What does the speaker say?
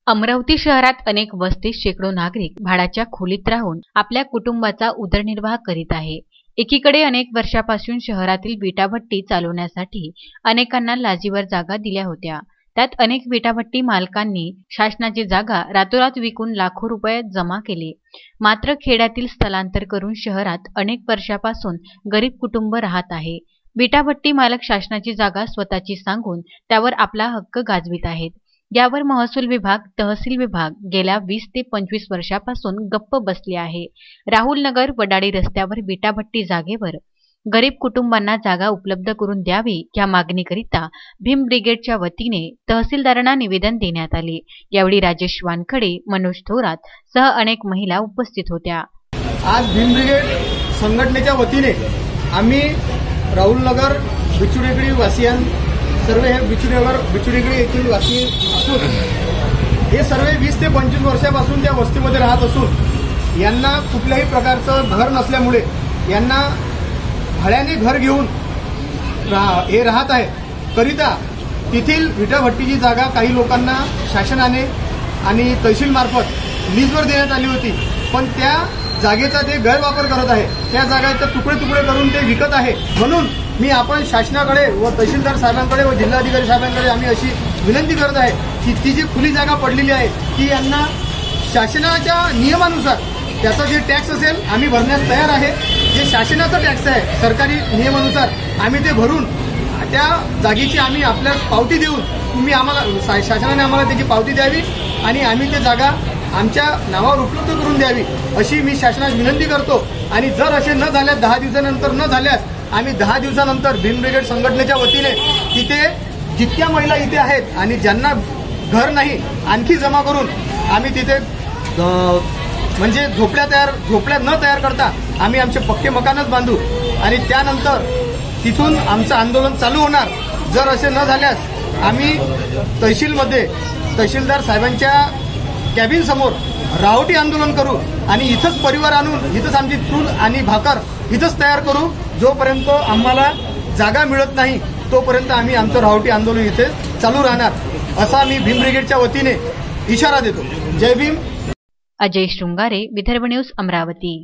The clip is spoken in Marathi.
अमरावती शहरात अनेक वस्तीत शेकडो नागरिक भाड्याच्या खोलीत राहून आपल्या कुटुंबाचा उदरनिर्वाह करीत आहे। एकीकडे अनेक वर्षापासून शहरातील विटाभट्टी चालवण्यासाठी अनेकांना लाजीवर जागा दिल्या होत्या। त्यात अनेक विटाभट्टी मालकांनी शासनाची जागा रातोरात विकून लाखो रुपये जमा केले। मात्र खेड्यातील स्थलांतर करून शहरात अनेक वर्षापासून गरीब कुटुंब राहत आहे। विटाभट्टी मालक शासनाची जागा स्वतःची सांगून त्यावर आपला हक्क गाजवित आहेत। यावर महसूल विभाग, तहसील विभाग गेल्या 20 ते 25 वर्षापासून गप्प बसले आहे। राहुल नगर वडाळी रस्त्यावर विटाभट्टी जागेवर गरीब कुटुंबांना जागा उपलब्ध करून द्यावी या मागणीकरिता भीम ब्रिगेडच्या वतीने तहसीलदारांना निवेदन देण्यात आले। यावेळी राजेश वानखडे, मनोज थोरात सह अनेक महिला उपस्थित होत्या। आज भीम ब्रिगेड संघटनेच्या वतीने आम्ही राहुल नगर बिचुरेगडी वासियां सर्व हे बिचुरेगडी येथील वासी असून हे सर्व 20 ते 25 वर्षापासून त्या वस्तीमध्ये राहत असून यांना कुठल्याही प्रकारचं घर नसल्यामुळे यांना भाड्याने घर घेऊन हे राहत आहे। करिता तेथील विटाभट्टीची जागा काही लोकांना शासनाने आणि तहसील मार्फत लीजवर देण्यात आली होती, पण त्या जागेचा ते गैरवापर करत आहे। त्या जागेचे तुकडे तुकडे करून ते विकत आहे। म्हणून मी आपण शासनाकडे व तहसीलदार साहेबांकडे व जिल्हाधिकारी साहेबांकडे आम्ही अशी विनंती करत आहे की ती जी खुली जागा पडलेली आहे ती यांना शासनाच्या नियमानुसार त्याचा जे टॅक्स असेल आम्ही भरण्यास तयार आहे। जे शासनाचा टॅक्स आहे सरकारी नियमानुसार आम्ही ते भरून त्या जागेची आम्ही आपल्याला पावती देऊन तुम्ही आम्हाला शासनाने आम्हाला त्याची पावती द्यावी आणि आम्ही ते जागा आमच्या नावावर उपलब्ध करून द्यावी अशी मी शासनास विनंती करतो। आणि जर असे न झाल्यास 10 दिवसानंतर न झाल्यास आम्ही 10 दिवसानंतर भीम ब्रिगेड संघटनेच्या वतीने तिथे जितक्या महिला इथे आहेत आणि ज्यांना घर नाही आणखी जमा करून आम्ही तिथे म्हणजे झोपड्या न तयार करता आम्ही आमचे पक्के मकानच बांधू आणि त्यानंतर तिथून आमचं आंदोलन चालू होणार। जर असे न झाल्यास आम्ही तहसीलमध्ये तहसीलदार साहेबांच्या कॅबिन समोर रावटी आंदोलन करू आणि इथंच परिवार आणून इथंच आमची चूल आणि भाकर इथंच तयार करू। जोपर्यंत आम्हाला जागा मिळत नाही तोपर्यंत आम्ही आमचं रावटी आंदोलन इथे चालू राहणार असा मी भीम ब्रिगेडच्या वतीने इशारा देतो। जय भीम। अजय शृंगारे, विदर्भ न्यूज, अमरावती।